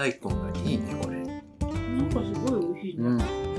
大根がいいねこれ。なんかすごい美味しいね。うん。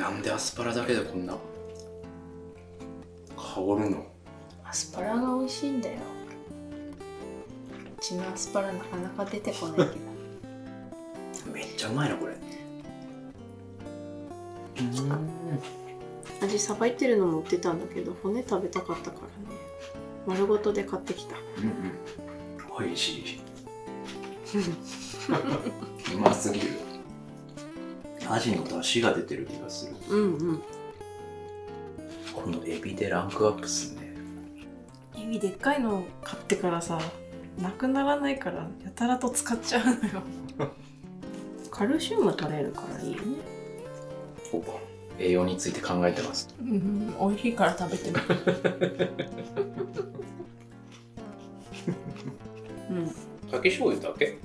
なんでアスパラだけでこんな香るの？アスパラが美味しいんだよ。うちのアスパラなかなか出てこないけどめっちゃうまいなこれ。味さばいてるのも売ってたんだけど、骨食べたかったからね、丸ごとで買ってきた。美味しい。うますぎる。アジの出汁が出てる気がする。このエビでランクアップすんね。エビでっかいの買ってからさ、なくならないからやたらと使っちゃうのよカルシウム取れるからいいよね。栄養について考えてます。美味しいから食べてみるかけ醤油だけ？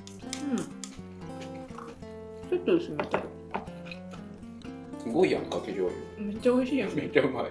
ちょっと薄めたよ。すごいやん、かけ醤油。めっちゃ美味しいよね。めっちゃうまい。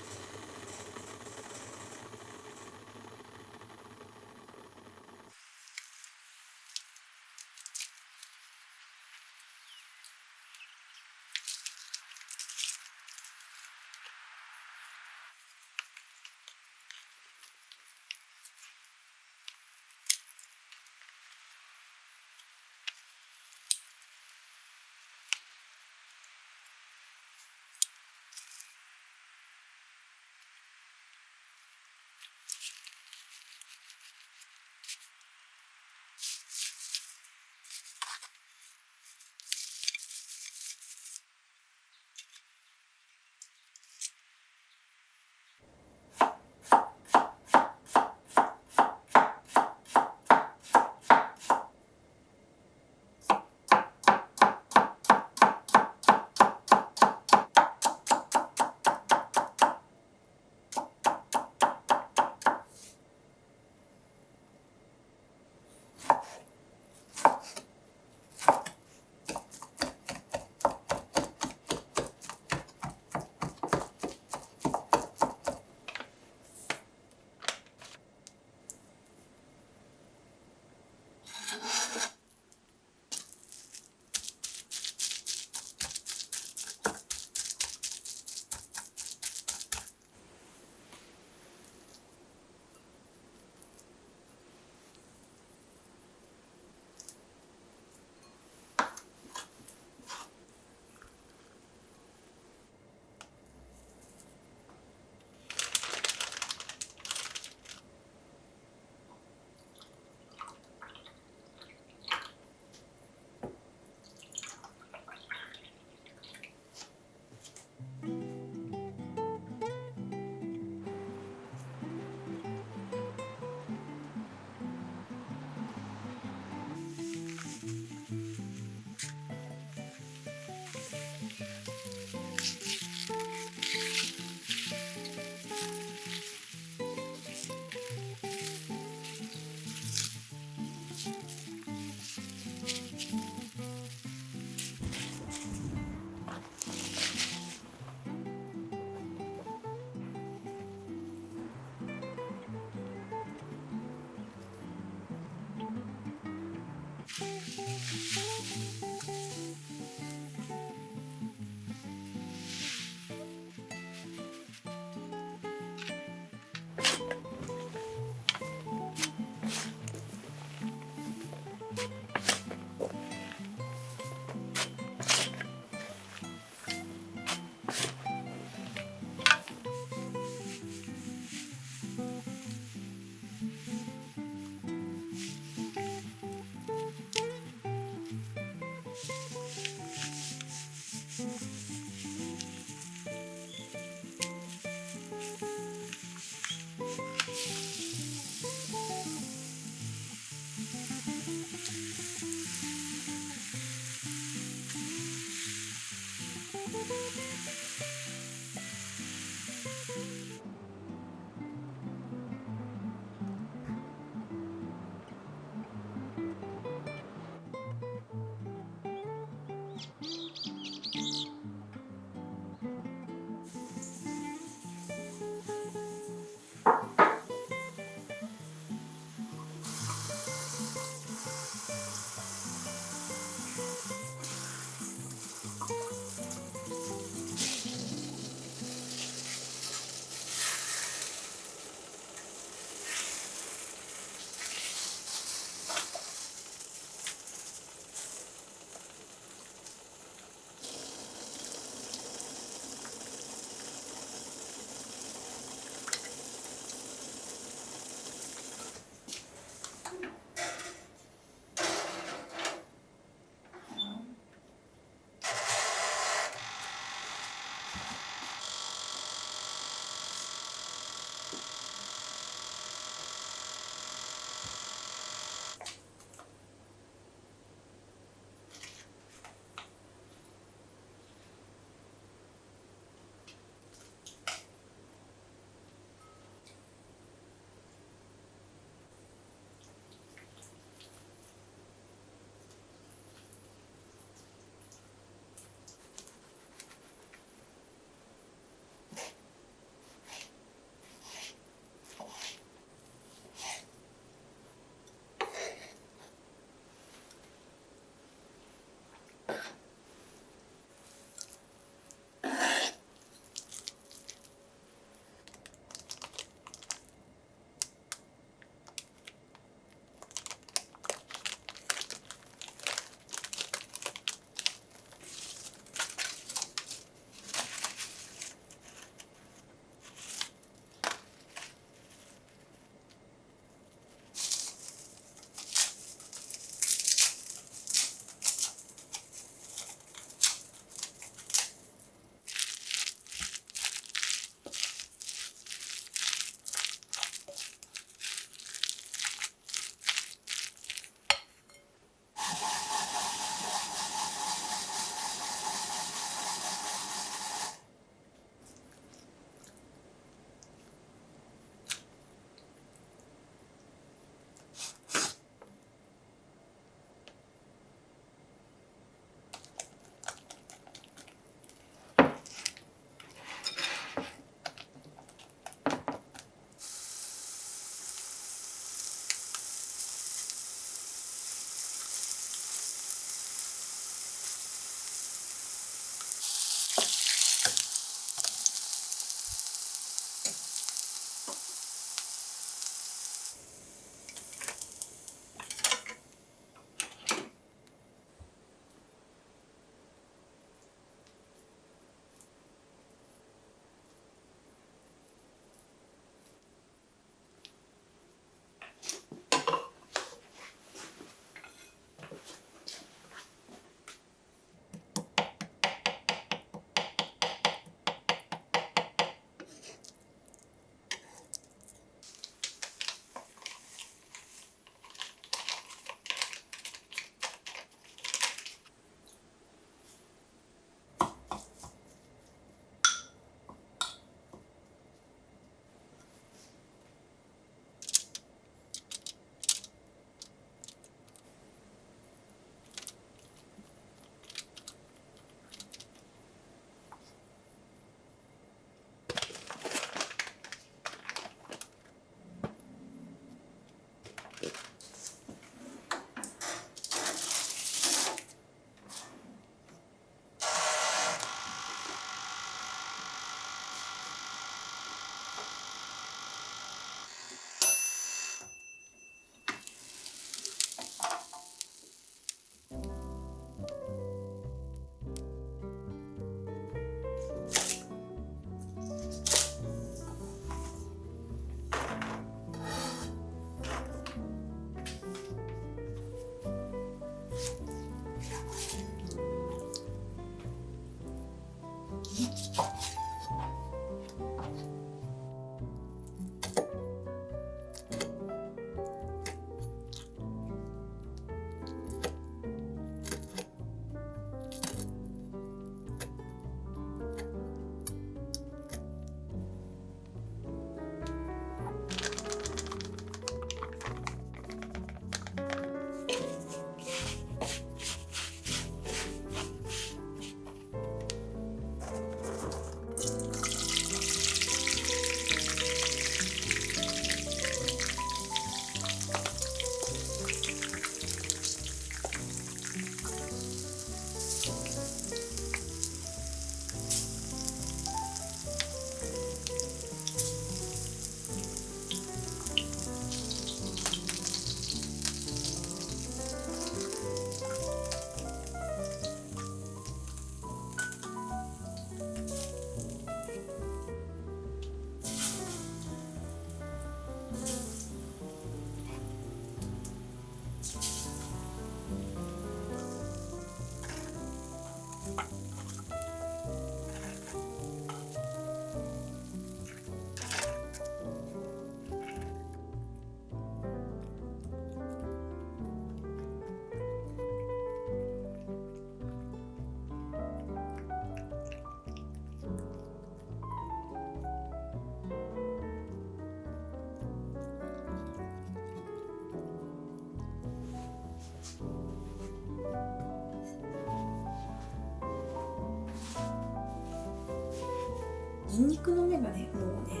ニンニクの芽がねもうね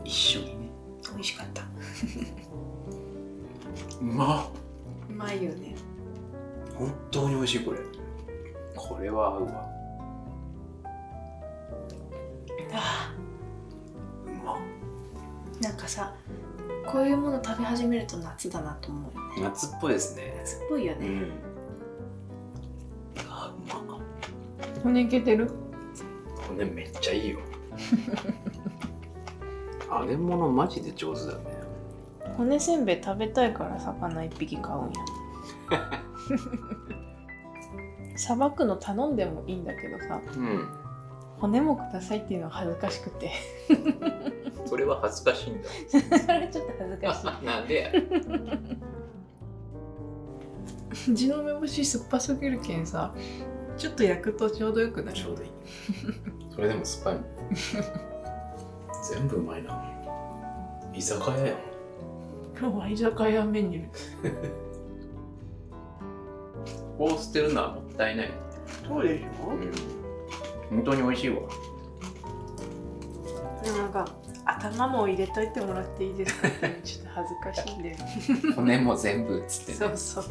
一緒にね。美味しかった。うまっ。うまいよね。本当に美味しいこれ。これは合うわ。あうまっ。なんかさこういうもの食べ始めると夏だなと思うよね。夏っぽいですね。夏っぽいよね。うん。あ、うまっ。骨いけてる？骨めっちゃいいよ。揚げ物マジで上手だね。骨せんべい食べたいから魚一匹買うんや。さばくの頼んでもいいんだけどさ、うん。骨もくださいっていうのは恥ずかしくて。それは恥ずかしいんだ。それちょっと恥ずかしい。なんでや。うちの梅干し酸っぱすぎるけんさ、ちょっと焼くとちょうどよくなる。ちょうどいい。それでも酸っぱいもん。全部うまいな。居酒屋やん。今日は居酒屋メニュー。ここを捨てるのはもったいない。そうでしょ。本当に美味しいわ。でもなんか頭も入れといてもらっていいですかってちょっと恥ずかしいんで。骨も全部っつってね。そうそう。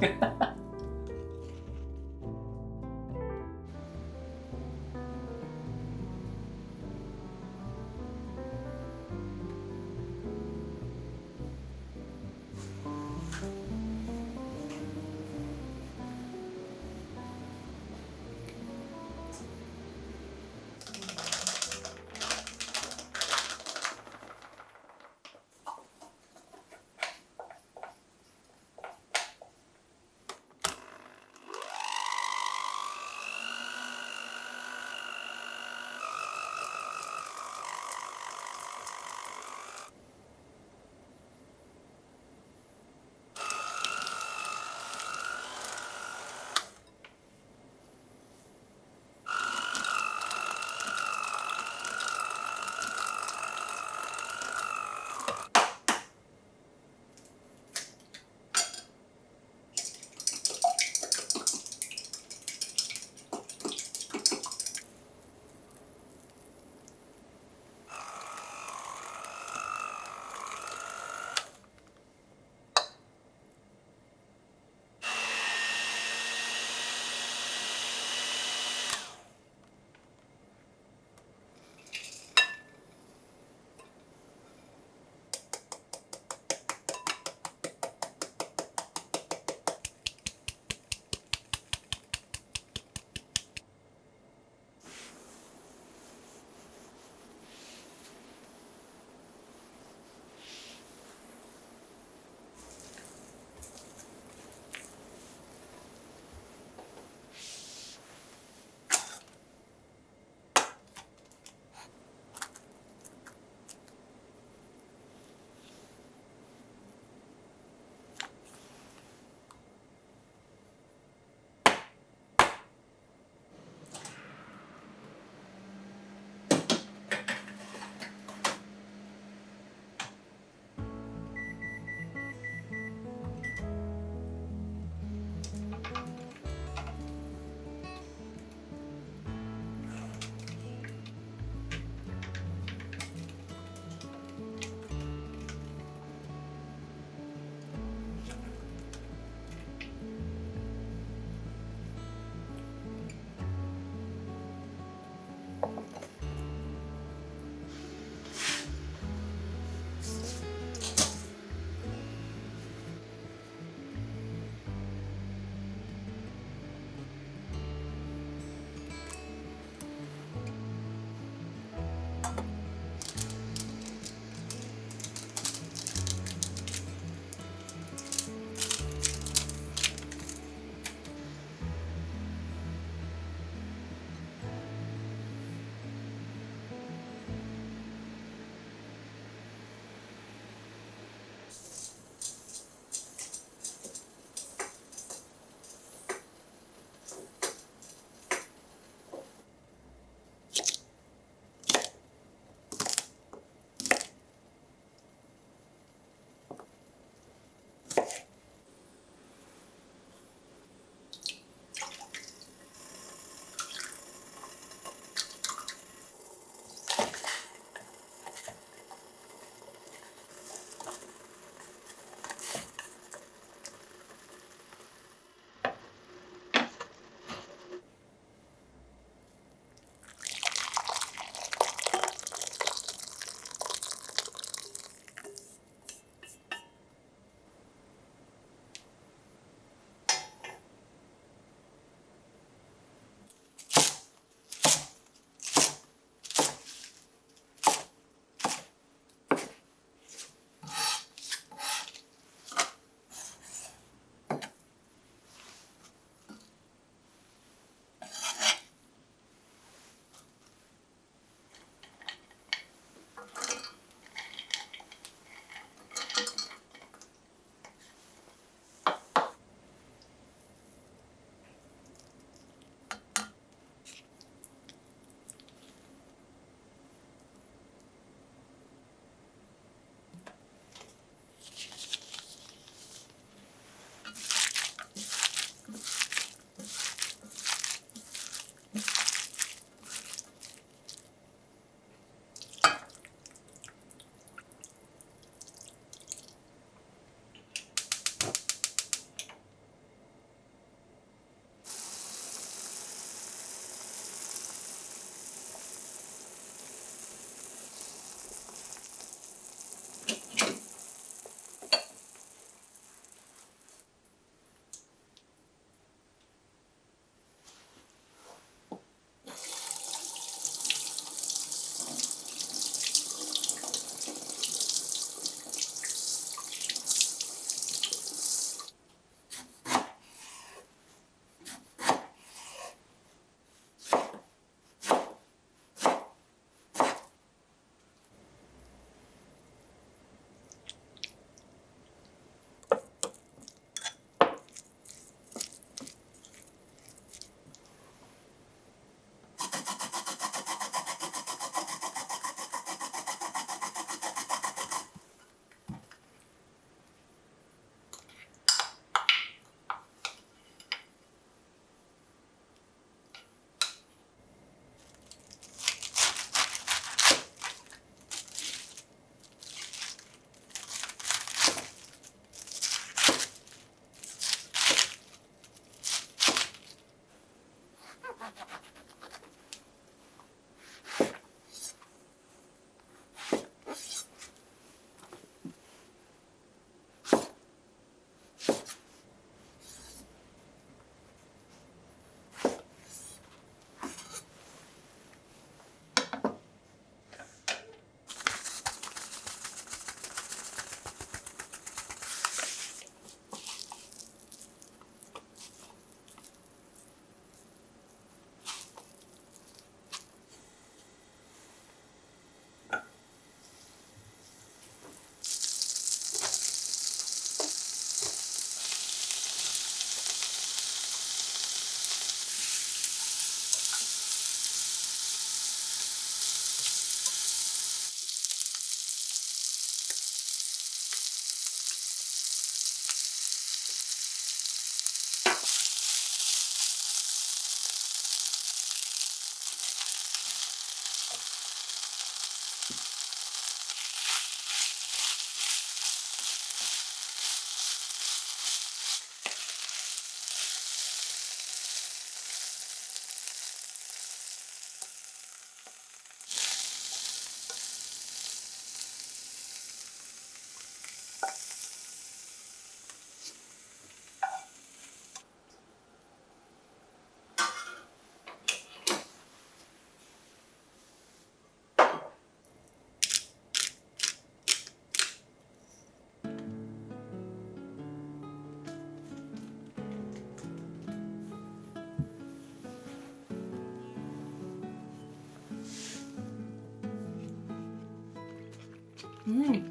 うん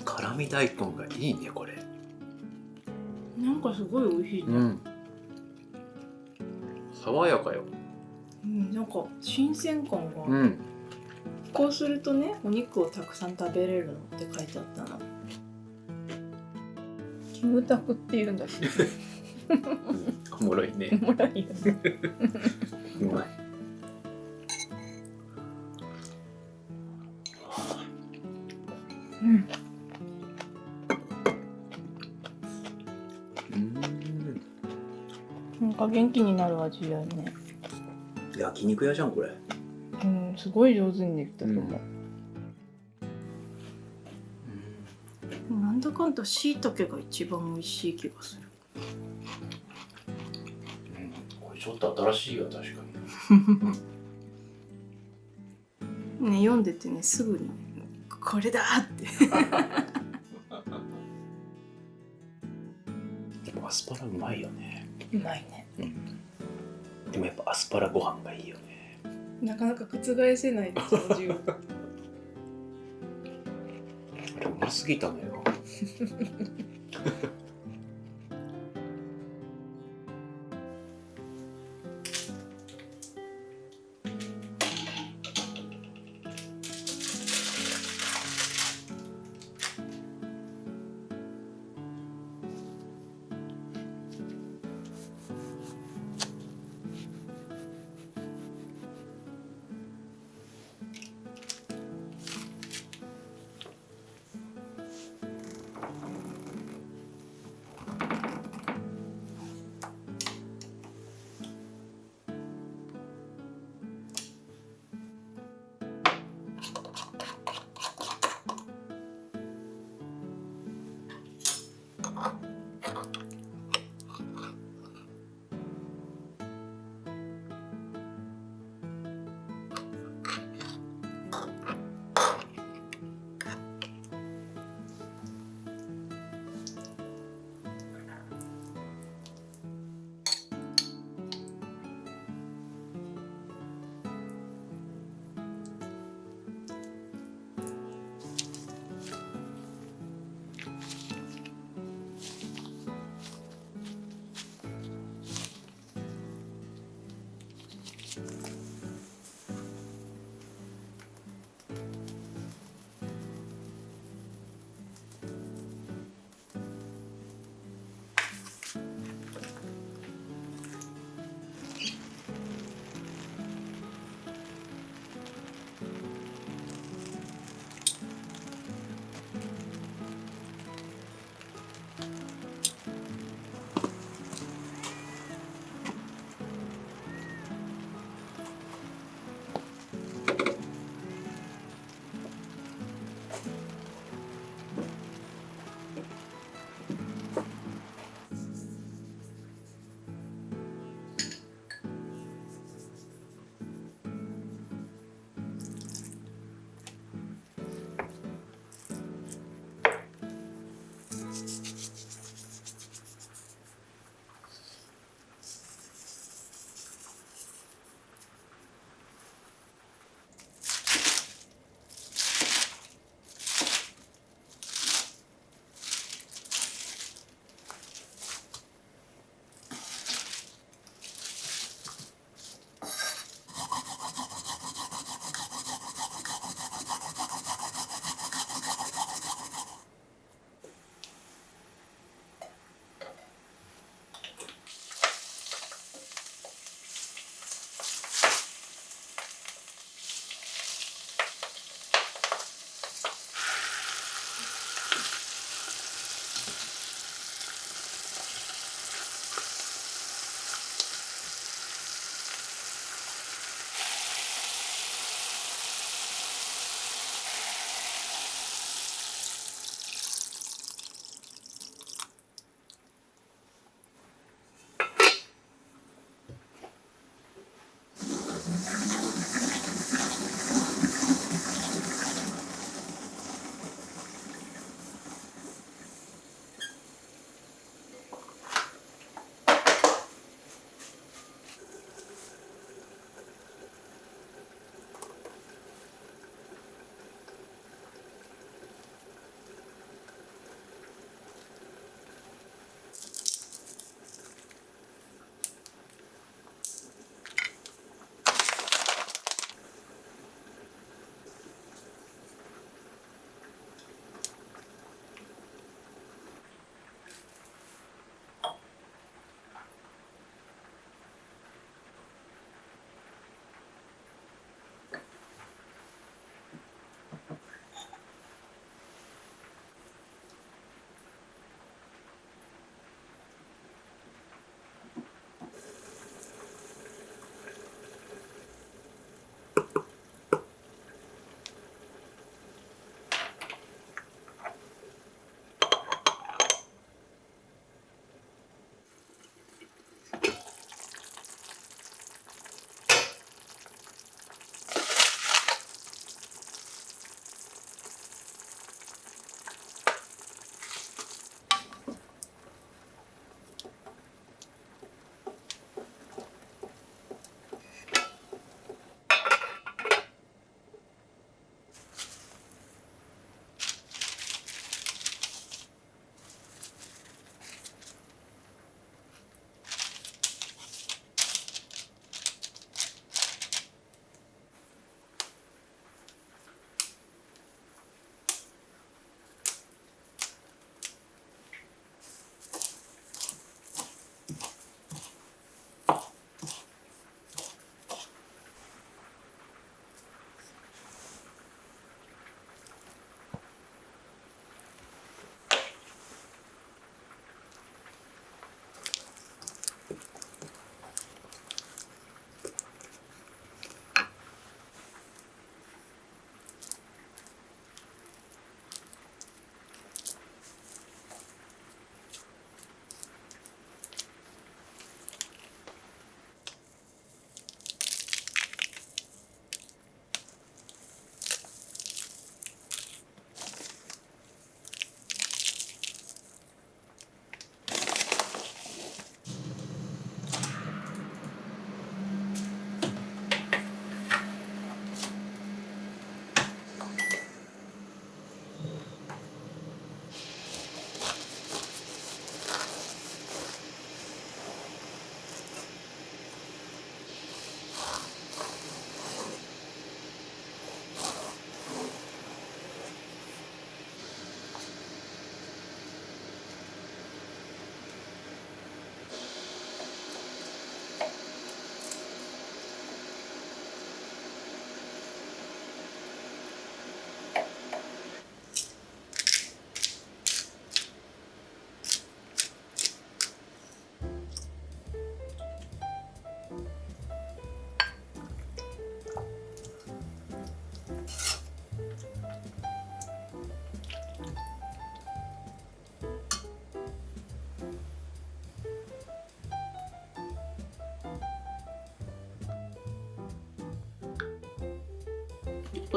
辛味大根がいいねこれ。なんかすごい美味しいね。ん。爽やかよ。なんか新鮮感が、ん。こうするとねお肉をたくさん食べれるのって書いてあったの。キムタクっていうんだっけおもろいね。おもろいよね。うまい。うんなんか元気になる味だよね。焼肉屋じゃんこれ。すごい上手にできたと思う。なんだかんだ椎茸が一番美味しい気がする。これちょっと新しいよ確かに。ね、読んでてねすぐにこれだってアスパラうまいよね。うまいね。でもやっぱアスパラご飯がいいよね。なかなか覆せないその自分あれうますぎたのよ。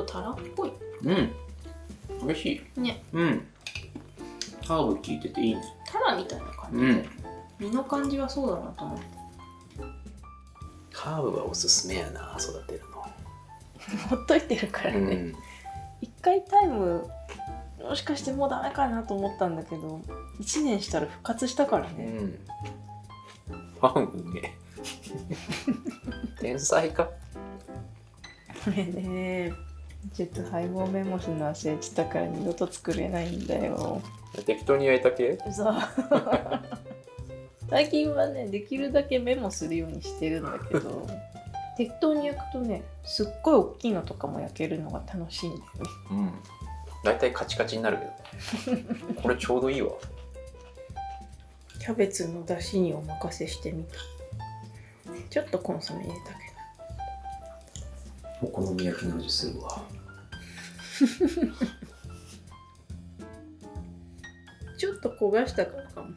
とタラっぽいうん美味しいね。うんハーブ効いてていいね。タラみたいな感じで、うん身の感じはそうだなと思って。ハーブはおすすめやな育てるほっといてるからの。ね。一回タイムもしかしてもうダメかなと思ったんだけど、1年したら復活したからね。うんパンうめえ天才か。これね、ちょっと配合メモするの忘れてたから二度と作れないんだよ。適当に焼いた系。そう最近はね、できるだけメモするようにしてるんだけど適当に焼くとね、すっごい大きいのとかも焼けるのが楽しいんだよね。うんだいたいカチカチになるけどこれちょうどいいわ。キャベツの出汁にお任せしてみた。ちょっとコンソメ入れたけお好み焼きの味するわ。ど、ちょっと焦がしたからかも。